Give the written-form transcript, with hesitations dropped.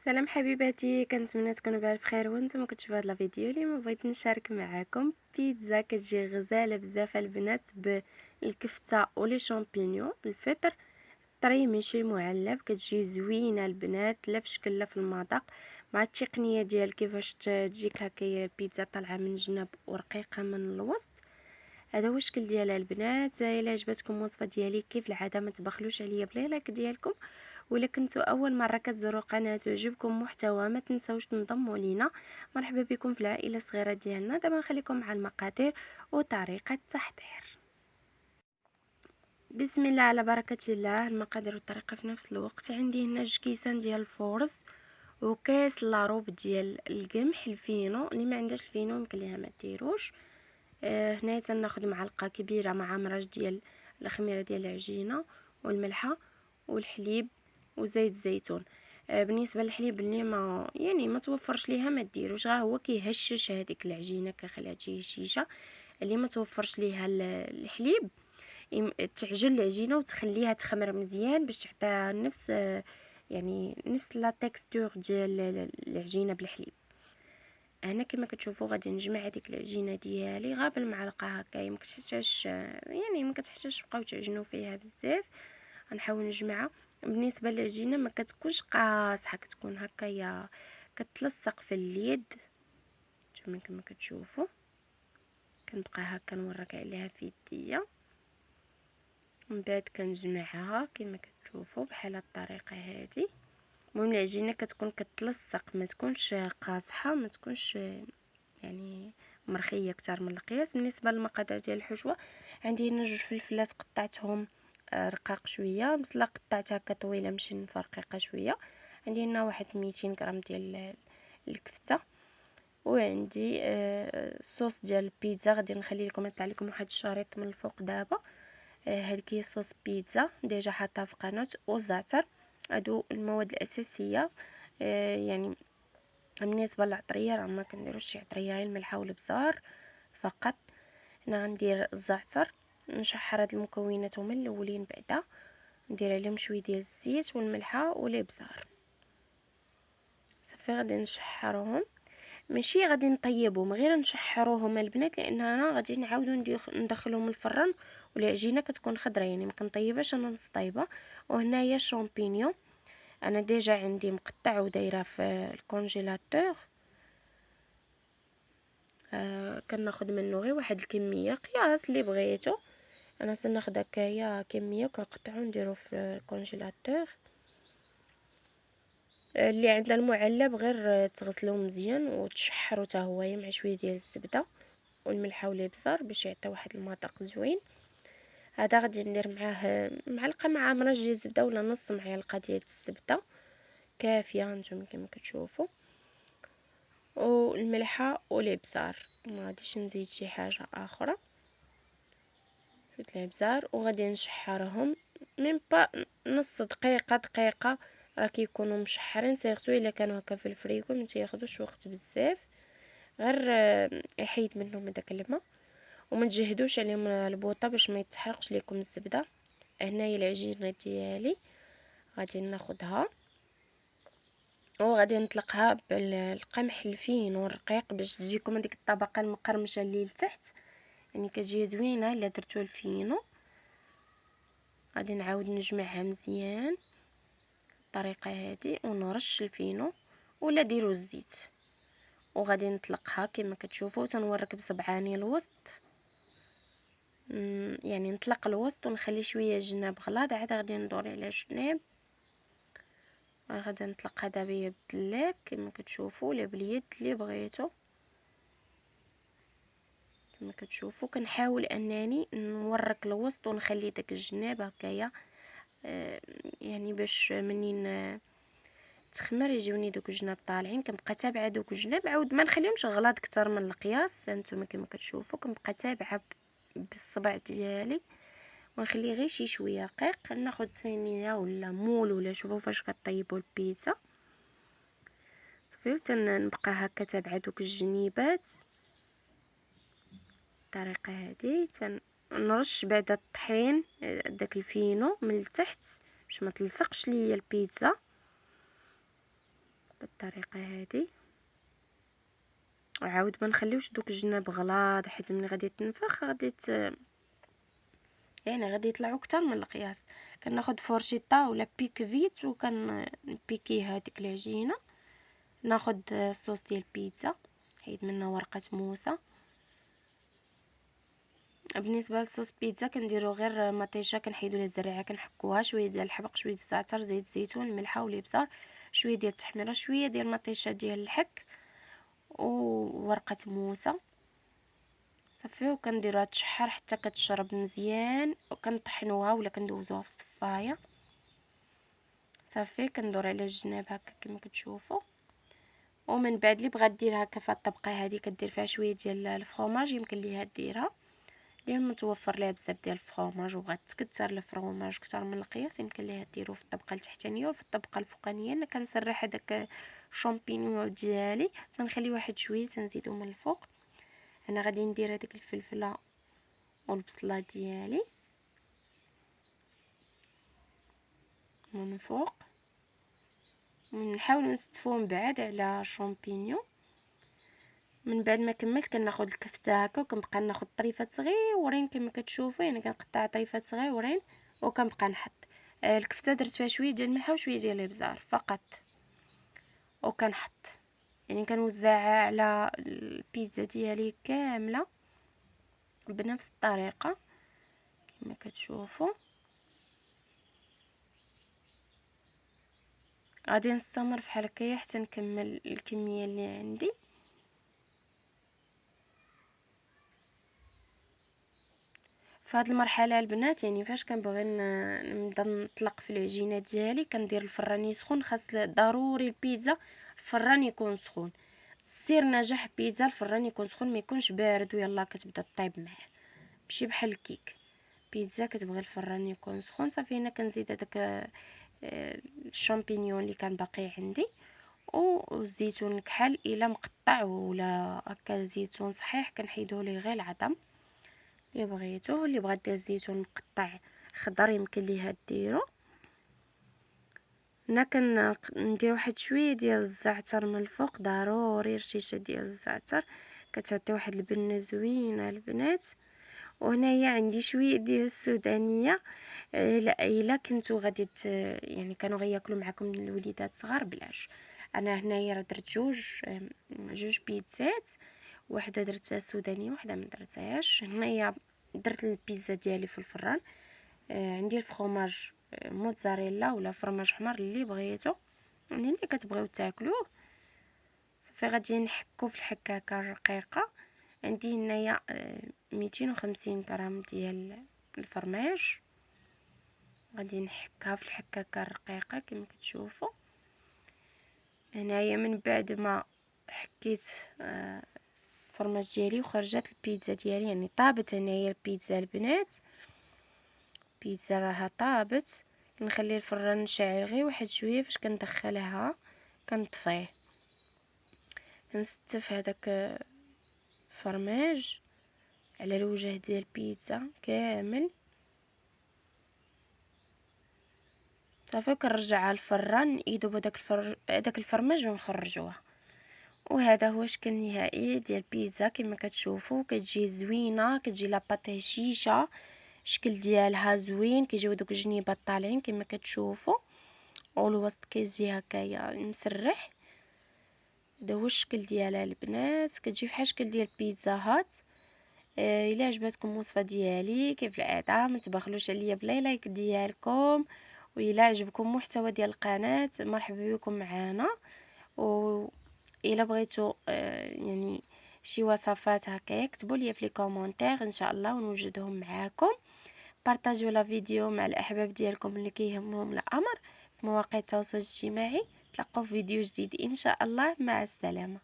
سلام حبيباتي، كنتمنى تكونوا بالف خير وانتم كتشوفوا هذا الفيديو. اليوم بغيت نشارك معكم بيتزا كتجي غزاله بزاف البنات بالكفته ولي شامبينيون الفطر طري ماشي معلب. كتجي زوينه البنات لا في شكل لا في المذاق، مع التقنيه ديال كيفاش تجيك هكايا البيتزا طالعه من الجناب ورقيقه من الوسط. هذا هو الشكل ديالها البنات. الا عجبتكم الوصفه ديالي كيف العاده ما تبخلوش عليا بلا لايك ديالكم، ولا كنتوا اول مره كتزوروا قناه ويعجبكم محتوى ما تنساوش تنضموا لينا. مرحبا بكم في العائله الصغيره ديالنا. دابا نخليكم مع المقادير وطريقه التحضير. بسم الله على بركه الله. المقادير والطريقه في نفس الوقت. عندي هنا 2 كيسان ديال الفورص وكاس لاروب ديال القمح الفينو. اللي ما عندهاش الفينو يمكن ليها ما ديروش. هنايا تناخذ معلقه كبيره مع مرج ديال الخميره ديال العجينه والملحه والحليب وزيت الزيتون. بالنسبه للحليب اللي ما توفرش ليها ما ديروش، غير هو كيهشش هذيك العجينه كيخليها تجي هشيشه. اللي ما توفرش ليها الحليب تعجن العجينه وتخليها تخمر مزيان باش تعطيها نفس نفس لا تيكستور ديال العجينه بالحليب. هنا كما كتشوفوا غادي نجمع هذيك العجينه ديالي غير بالمعلقه هكايا، ما كتحتاجش ما كتحتاجش تبقاو تعجنوا فيها بزاف. غنحاول نجمعها. بالنسبه للعجينه ما كتكونش قاصحه، كتكون هكايا كتلصق في اليد كما كتشوفوا. كنبقى هكا نورك عليها في يديا، من بعد كنجمعها كما كتشوفوا بحال الطريقه هذه. المهم العجينه كتكون كتلصق، ما تكونش قاصحه، ما تكونش مرخيه اكثر من القياس. بالنسبه للمقادير ديال الحشوه، عندي هنا 2 فلفلات قطعتهم رقاق شويه، بصله قطعتها هكا طويله ماشي رقيقه شويه. عندي هنا واحد 200 غرام ديال الكفته، وعندي الصوص ديال البيتزا. غادي نخلي لكم يطلع لكم واحد الشريط من الفوق دابا. هذيك هي صوص بيتزا ديجا حاطها في قناه، والزعتر. هادو المواد الاساسيه. بالنسبه للعطريه راه ما كنديروش شي عطريه، غير الملحه والبزار فقط. هنا غندير الزعتر، نشحر هاد المكونات هما الاولين، بعدا ندير عليهم شويه ديال الزيت والملحه والابزار. صافي غادي نشحرهم، ماشي غادي نطيبهم، غير نشحروهم البنات، لان انا غادي نعاودو ندخلهم الفران والعجينه كتكون خضره، ما كنطيبهاش انا نص طيبه. وهنايا الشامبينيون انا ديجا عندي مقطع ودايره في الكونجيلاتور. كناخذ منه غير واحد الكميه قياس اللي بغيتو. انا تناخذ هكايا كميه وكنقطعو نديرو في الكونجيلاتور. اللي عندنا المعلب غير تغسلوه مزيان وتشحروا حتى هو مع شويه ديال الزبده والملح والابزار باش يعطي واحد المذاق زوين. هذا غادي ندير معاه معلقه مع مرج ديال الزبده ولا نص معلقه ديال الزبده كافيه نتوما كما كتشوفوا، والملحه والابزار. ما غاديش نزيد شي حاجه اخرى. الابزار وغادي نشحرهم من با نص دقيقه راه كيكونوا مشحرين، سيرتو الا كانوا هكا في الفريكو ما تياخذوش وقت بزاف، غير يحيد منهم داك الماء. وما تجهدوش عليهم البوطه باش ما يتحرقش لكم الزبده. هنايا العجينه ديالي غادي ناخذها وغادي نطلقها بالقمح الفين والرقيق باش تجيكم هذيك الطبقه المقرمشه اللي لتحت، كتجي زوينه الا درتو الفينو. غادي نعاود نجمعها مزيان الطريقه هذه ونرش الفينو ولا ديروا الزيت، وغادي نطلقها كما كتشوفوا. تنورك بصبعاني الوسط، نطلق الوسط ونخلي شويه الجناب غلاظ، عاد غادي ندور على الجناب. غادي نطلقها دابا بيد الله كما كتشوفوا ولا باليد اللي بغيتو. كما كتشوفوا كنحاول انني نورك الوسط ونخلي داك الجناب هكايا، باش منين تخمر يجيوني دوك الجناب طالعين. كنبقى تابعه دوك الجناب، عاود ما نخليهمش غلاظ اكثر من القياس. هانتوما كما كتشوفوا كنبقى تابعه بالصبع ديالي ونخليه غير شي شويه رقيق. ناخذ صينيه ولا مول ولا شوفوا فاش كطيبوا البيتزا. صافي تنبقى هكا تابعه دوك الجنيبات الطريقه هذه. نرش بعد الطحين داك الفينو من التحت باش ما تلصقش ليا البيتزا. بالطريقه هذه. وعاود ما نخليوش دوك الجناب غلاظ، حيت ملي غادي تنفخ يعني غادي يطلعوا اكثر من القياس. كناخذ فورشيطه ولا بيك فيت نبيكي هذيك العجينه. ناخذ الصوص ديال البيتزا، حيد منها ورقه موسى. بالنسبه للصوص بيتزا كنديرو غير مطيشه، كنحيدو لها الزريعه، كنحكوها شويه ديال الحبق، شويه الزعتر، زيت الزيتون، ملحه والابزار، شويه ديال التحميره، شويه ديال المطيشه ديال الحك وورقه موسى صافي. وكنديروها تشحر حتى كتشرب مزيان، وكنطحنوها ولا كندوزوها في الصفايه صافي. كندور على الجناب هكا كما كتشوفوا. ومن بعد اللي بغات دير هكا في الطبقه هذه كدير فيها شويه ديال الفرomاج، يمكن ليها ديرها اللي متوفر ليها بزاف ديال الفرomاج وبغات تكثر الفرomاج اكثر من القياس، يمكن ليها ديرو في الطبقه التحتانيه. وفي الطبقه الفوقانيه انا كنسرح هذاك الشامبينيون ديالي، تنخلي واحد شويه تنزيدو من الفوق. انا غادي ندير هذيك الفلفله والبصله ديالي من فوق، ونحاول نستفوهم بعاد على الشامبينيون. من بعد ما كملت كناخذ الكفته هكا، وكنبقى ناخذ طريفات صغيورين كما كتشوفوا، يعني كنقطع طريفات صغيورين وكنبقى نحط الكفته. درت فيها شويه ديال الملح وشويه ديال الابزار فقط، وكنحط يعني كنوزعها على البيتزا ديالي كامله بنفس الطريقه كما كتشوفوا. غادي نستمر بحال هكايا حتى نكمل الكميه اللي عندي. في هذه المرحله البنات يعني فاش كنبغي نبدا نطلق في العجينه ديالي كندير الفران يسخن. خاص ضروري البيتزا الفران يكون سخون. سير نجاح بيتزا الفران يكون سخون، ما يكونش بارد ويلا كتبدا طيب معاه. ماشي بحال الكيك، بيتزا كتبغي الفران يكون سخون صافي. هنا كنزيد هذاك الشامبينيون اللي كان باقي عندي، والزيتون الكحل الا مقطع ولا هكا زيتون صحيح كنحيدوه ليه غير العظم اللي بغيتو. اللي بغات دير الزيتون مقطع خضر يمكن ليها ديرو. هنا كندير واحد شويه ديال الزعتر من الفوق، ضروري رشيشه ديال الزعتر كتعطي واحد البنه زوينه البنات. وهنايا عندي شويه ديال السودانيه، الا كنتو غادي يعني كانوا غياكلوا معكم الوليدات صغار بلاش. انا هنايا راه درت جوج بيتزات، وحده درت فيها سودانيه وحده ما درتهاش. هنايا درت البيتزا ديالي في الفران. عندي الفرomاج موتزاريلا ولا فرماج حمر اللي بغيتو، يعني اللي كتبغيو تاكلوه صافي. غادي نحكو في الحكاكه الرقيقه. عندي هنايا 250 غرام ديال الفرماج، غادي نحكها في الحكاكه الرقيقه كما كتشوفوا. هنايا من بعد ما حكيت الفرماج ديالي وخرجت البيتزا ديالي، يعني طابت هنايا البيتزا البنات، البيتزا راها طابت. كنخلي الفران شاعل غير واحد شويه. فاش كندخلها كنطفيه، كنستف هذاك الفرماج على الوجه ديال البيتزا كامل صافي. كنرجعها للفران يذوب هذاك الفرماج ونخرجوها. وهذا هو الشكل النهائي ديال البيتزا كما كتشوفوا. كتجي زوينه، كتجي لاباط هشيشه، الشكل ديالها زوين، كيجيو دوك الجنيبات طالعين كما كتشوفوا، والوسط كيجي هكايا مسرح. هذا هو الشكل ديالها البنات. كتجي فحال الشكل ديال البيتزا هات. الا عجبتكم الوصفه ديالي كيف العاده ما تبخلوش عليا بلا لايك ديالكم. وإلا عجبكم المحتوى ديال القناه مرحبا بكم معنا. و الا بغيتوا يعني شي وصفات هكا اكتبوا لي في لي كومونتير ان شاء الله ونوجدهم معاكم. بارطاجيو لا فيديو مع الاحباب ديالكم اللي كيهمهم الامر في مواقع التواصل الاجتماعي. تلقاو في فيديو جديد ان شاء الله. مع السلامه.